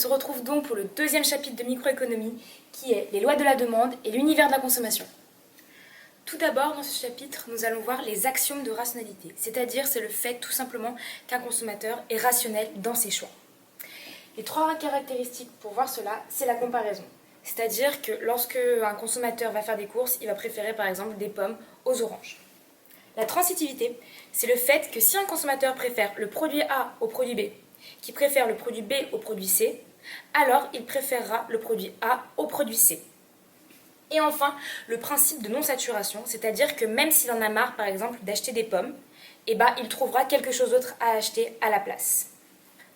se retrouve donc pour le deuxième chapitre de microéconomie qui est les lois de la demande et l'univers de la consommation. Tout d'abord, dans ce chapitre, nous allons voir les axiomes de rationalité, c'est-à-dire c'est le fait tout simplement qu'un consommateur est rationnel dans ses choix. Les trois caractéristiques pour voir cela, c'est la comparaison. C'est-à-dire que lorsque un consommateur va faire des courses, il va préférer par exemple des pommes aux oranges. La transitivité, c'est le fait que si un consommateur préfère le produit A au produit B, qui préfère le produit B au produit C, alors il préférera le produit A au produit C. Et enfin, le principe de non-saturation, c'est-à-dire que même s'il en a marre par exemple d'acheter des pommes, il trouvera quelque chose d'autre à acheter à la place.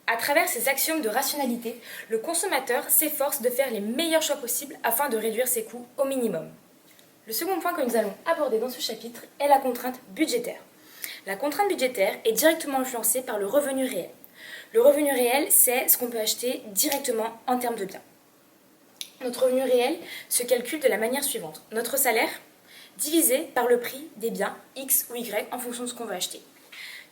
À travers ces axiomes de rationalité, le consommateur s'efforce de faire les meilleurs choix possibles afin de réduire ses coûts au minimum. Le second point que nous allons aborder dans ce chapitre est la contrainte budgétaire. La contrainte budgétaire est directement influencée par le revenu réel. Le revenu réel, c'est ce qu'on peut acheter directement en termes de biens. Notre revenu réel se calcule de la manière suivante. Notre salaire divisé par le prix des biens X ou Y en fonction de ce qu'on veut acheter.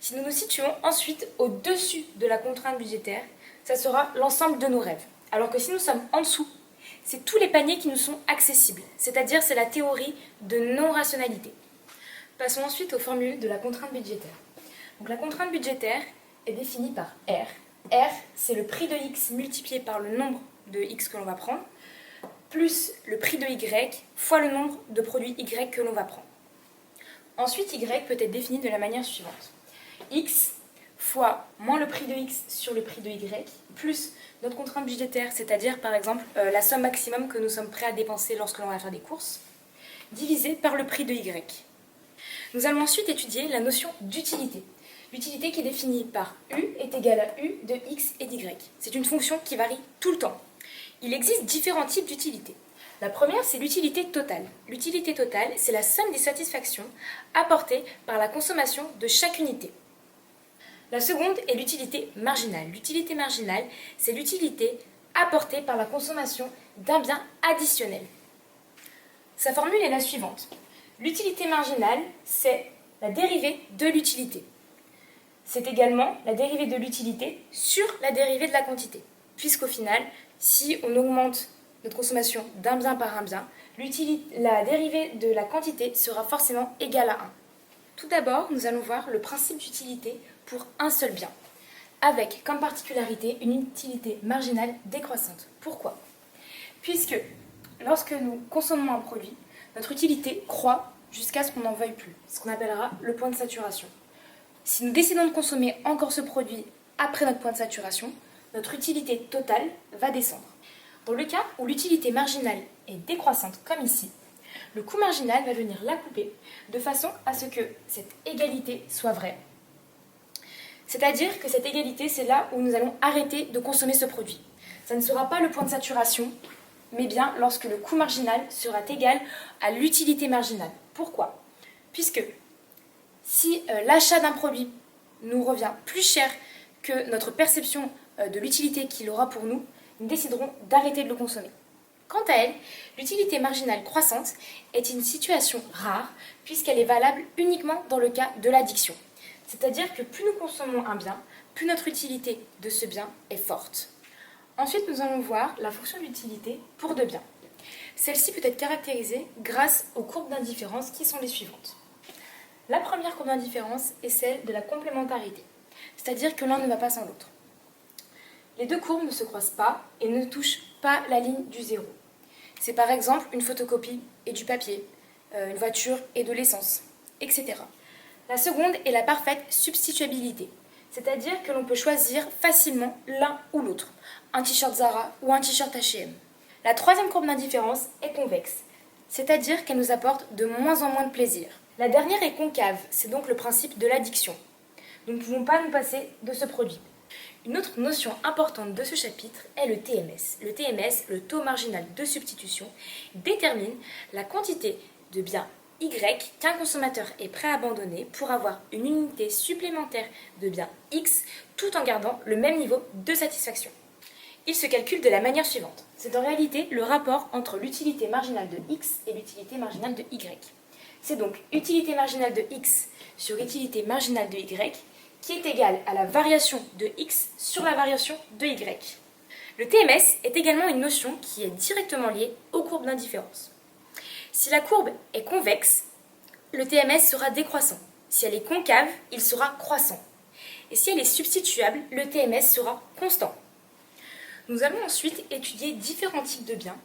Si nous nous situons ensuite au-dessus de la contrainte budgétaire, ça sera l'ensemble de nos rêves. Alors que si nous sommes en dessous, c'est tous les paniers qui nous sont accessibles, c'est-à-dire c'est la théorie de non-rationalité. Passons ensuite aux formules de la contrainte budgétaire. Donc la contrainte budgétaire est définie par R. R, c'est le prix de X multiplié par le nombre de X que l'on va prendre, plus le prix de Y fois le nombre de produits Y que l'on va prendre. Ensuite, Y peut être défini de la manière suivante. X fois moins le prix de X sur le prix de Y, plus notre contrainte budgétaire, c'est-à-dire par exemple la somme maximum que nous sommes prêts à dépenser lorsque l'on va faire des courses, divisé par le prix de Y. Nous allons ensuite étudier la notion d'utilité. L'utilité qui est définie par U est égale à U de X et d'Y. C'est une fonction qui varie tout le temps. Il existe différents types d'utilité. La première, c'est l'utilité totale. L'utilité totale, c'est la somme des satisfactions apportées par la consommation de chaque unité. La seconde est l'utilité marginale. L'utilité marginale, c'est l'utilité apportée par la consommation d'un bien additionnel. Sa formule est la suivante. L'utilité marginale, c'est la dérivée de l'utilité. C'est également la dérivée de l'utilité sur la dérivée de la quantité. Puisqu'au final, si on augmente notre consommation d'un bien par un bien, la dérivée de la quantité sera forcément égale à 1. Tout d'abord, nous allons voir le principe d'utilité pour un seul bien, avec comme particularité une utilité marginale décroissante. Pourquoi ? Puisque lorsque nous consommons un produit, notre utilité croît jusqu'à ce qu'on n'en veuille plus, ce qu'on appellera le point de saturation. Si nous décidons de consommer encore ce produit après notre point de saturation, notre utilité totale va descendre. Dans le cas où l'utilité marginale est décroissante, comme ici, le coût marginal va venir la couper de façon à ce que cette égalité soit vraie. C'est-à-dire que cette égalité, c'est là où nous allons arrêter de consommer ce produit. Ça ne sera pas le point de saturation, mais bien lorsque le coût marginal sera égal à l'utilité marginale. Pourquoi ? Puisque si l'achat d'un produit nous revient plus cher que notre perception de l'utilité qu'il aura pour nous, nous déciderons d'arrêter de le consommer. Quant à elle, l'utilité marginale croissante est une situation rare puisqu'elle est valable uniquement dans le cas de l'addiction. C'est-à-dire que plus nous consommons un bien, plus notre utilité de ce bien est forte. Ensuite, nous allons voir la fonction d'utilité pour deux biens. Celle-ci peut être caractérisée grâce aux courbes d'indifférence qui sont les suivantes. La première courbe d'indifférence est celle de la complémentarité, c'est-à-dire que l'un ne va pas sans l'autre. Les deux courbes ne se croisent pas et ne touchent pas la ligne du zéro. C'est par exemple une photocopie et du papier, une voiture et de l'essence, etc. La seconde est la parfaite substituabilité, c'est-à-dire que l'on peut choisir facilement l'un ou l'autre, un t-shirt Zara ou un t-shirt H&M. La troisième courbe d'indifférence est convexe, c'est-à-dire qu'elle nous apporte de moins en moins de plaisir. La dernière est concave, c'est donc le principe de l'addiction. Nous ne pouvons pas nous passer de ce produit. Une autre notion importante de ce chapitre est le TMS. Le TMS, le taux marginal de substitution, détermine la quantité de biens Y qu'un consommateur est prêt à abandonner pour avoir une unité supplémentaire de biens X tout en gardant le même niveau de satisfaction. Il se calcule de la manière suivante. C'est en réalité le rapport entre l'utilité marginale de X et l'utilité marginale de Y. C'est donc utilité marginale de X sur utilité marginale de Y qui est égale à la variation de X sur la variation de Y. Le TMS est également une notion qui est directement liée aux courbes d'indifférence. Si la courbe est convexe, le TMS sera décroissant. Si elle est concave, il sera croissant. Et si elle est substituable, le TMS sera constant. Nous allons ensuite étudier différents types de biens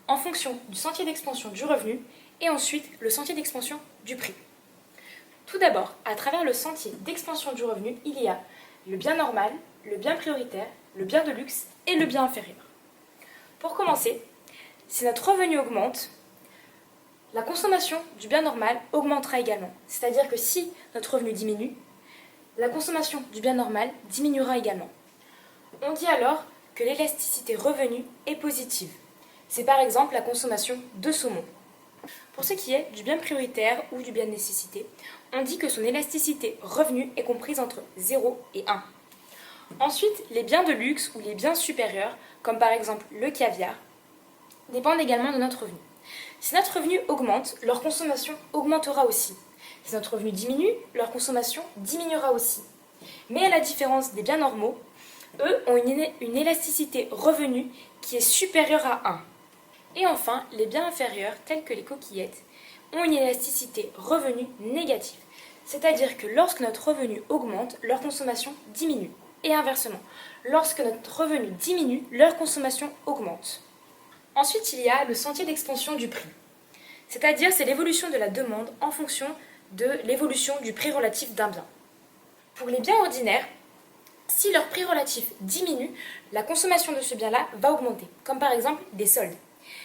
en fonction du sentier d'expansion du revenu et ensuite le sentier d'expansion du prix. Tout d'abord, à travers le sentier d'expansion du revenu, il y a le bien normal, le bien prioritaire, le bien de luxe et le bien inférieur. Pour commencer, si notre revenu augmente, la consommation du bien normal augmentera également. C'est-à-dire que si notre revenu diminue, la consommation du bien normal diminuera également. On dit alors que l'élasticité revenu est positive. C'est par exemple la consommation de saumon. Pour ce qui est du bien prioritaire ou du bien de nécessité, on dit que son élasticité revenu est comprise entre 0 et 1. Ensuite, les biens de luxe ou les biens supérieurs, comme par exemple le caviar, dépendent également de notre revenu. Si notre revenu augmente, leur consommation augmentera aussi. Si notre revenu diminue, leur consommation diminuera aussi. Mais à la différence des biens normaux, eux ont une élasticité revenu qui est supérieure à 1. Et enfin, les biens inférieurs, tels que les coquillettes, ont une élasticité revenu négative. C'est-à-dire que lorsque notre revenu augmente, leur consommation diminue. Et inversement, lorsque notre revenu diminue, leur consommation augmente. Ensuite, il y a le sentier d'expansion du prix. C'est-à-dire, c'est l'évolution de la demande en fonction de l'évolution du prix relatif d'un bien. Pour les biens ordinaires, si leur prix relatif diminue, la consommation de ce bien-là va augmenter, comme par exemple des soldes.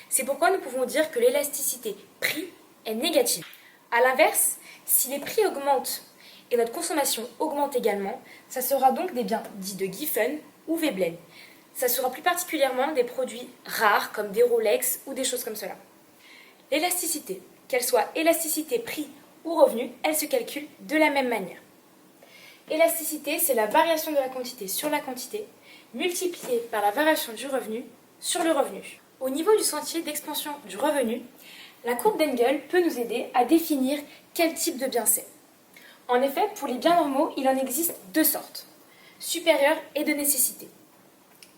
C'est pourquoi nous pouvons dire que l'élasticité prix est négative. A l'inverse, si les prix augmentent et notre consommation augmente également, ça sera donc des biens dits de Giffen ou Veblen. Ça sera plus particulièrement des produits rares comme des Rolex ou des choses comme cela. L'élasticité, qu'elle soit élasticité prix ou revenu, elle se calcule de la même manière. Élasticité, c'est la variation de la quantité sur la quantité, multipliée par la variation du revenu sur le revenu. Au niveau du sentier d'expansion du revenu, la courbe d'Engel peut nous aider à définir quel type de bien c'est. En effet, pour les biens normaux, il en existe deux sortes, supérieur et de nécessité.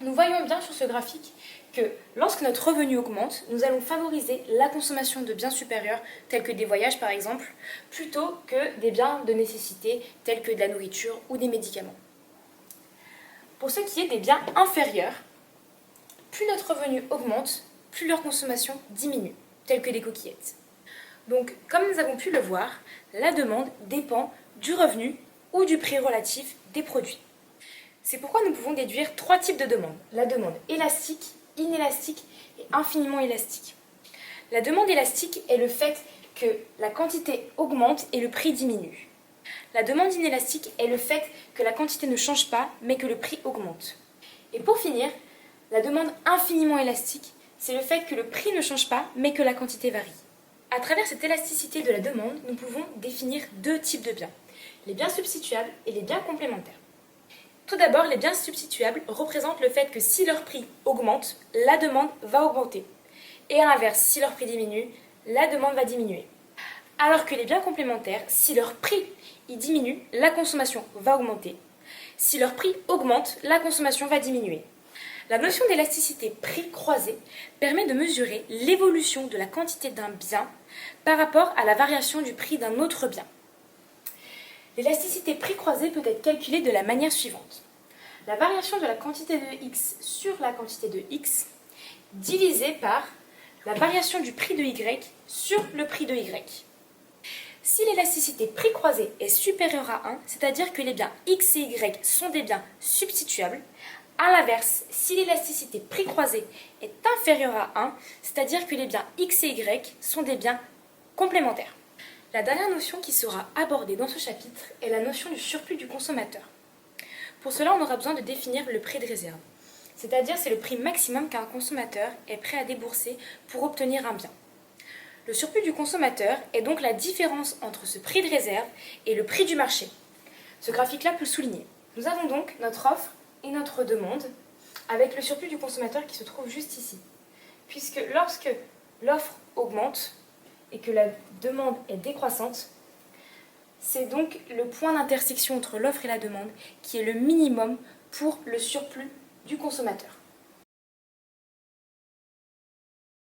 Nous voyons bien sur ce graphique que lorsque notre revenu augmente, nous allons favoriser la consommation de biens supérieurs, tels que des voyages par exemple, plutôt que des biens de nécessité, tels que de la nourriture ou des médicaments. Pour ce qui est des biens inférieurs, plus notre revenu augmente, plus leur consommation diminue, tels que les coquillettes. Donc, comme nous avons pu le voir, la demande dépend du revenu ou du prix relatif des produits. C'est pourquoi nous pouvons déduire trois types de demandes. La demande élastique, inélastique et infiniment élastique. La demande élastique est le fait que la quantité augmente et le prix diminue. La demande inélastique est le fait que la quantité ne change pas mais que le prix augmente. Et pour finir, la demande infiniment élastique, c'est le fait que le prix ne change pas mais que la quantité varie. À travers cette élasticité de la demande, nous pouvons définir deux types de biens, les biens substituables et les biens complémentaires. Tout d'abord, les biens substituables représentent le fait que si leur prix augmente, la demande va augmenter. Et à l'inverse, si leur prix diminue, la demande va diminuer. Alors que les biens complémentaires, si leur prix diminue, la consommation va augmenter. Si leur prix augmente, la consommation va diminuer. La notion d'élasticité prix croisé permet de mesurer l'évolution de la quantité d'un bien par rapport à la variation du prix d'un autre bien. L'élasticité prix croisé peut être calculée de la manière suivante. La variation de la quantité de x sur la quantité de x divisée par la variation du prix de y sur le prix de y. Si l'élasticité prix croisé est supérieure à 1, c'est-à-dire que les biens x et y sont des biens substituables, à l'inverse, si l'élasticité prix croisé est inférieure à 1, c'est-à-dire que les biens x et y sont des biens complémentaires. La dernière notion qui sera abordée dans ce chapitre est la notion du surplus du consommateur. Pour cela, on aura besoin de définir le prix de réserve, c'est-à-dire c'est le prix maximum qu'un consommateur est prêt à débourser pour obtenir un bien. Le surplus du consommateur est donc la différence entre ce prix de réserve et le prix du marché. Ce graphique-là peut le souligner. Nous avons donc notre offre et notre demande avec le surplus du consommateur qui se trouve juste ici. Puisque lorsque l'offre augmente, et que la demande est décroissante, c'est donc le point d'intersection entre l'offre et la demande qui est le minimum pour le surplus du consommateur.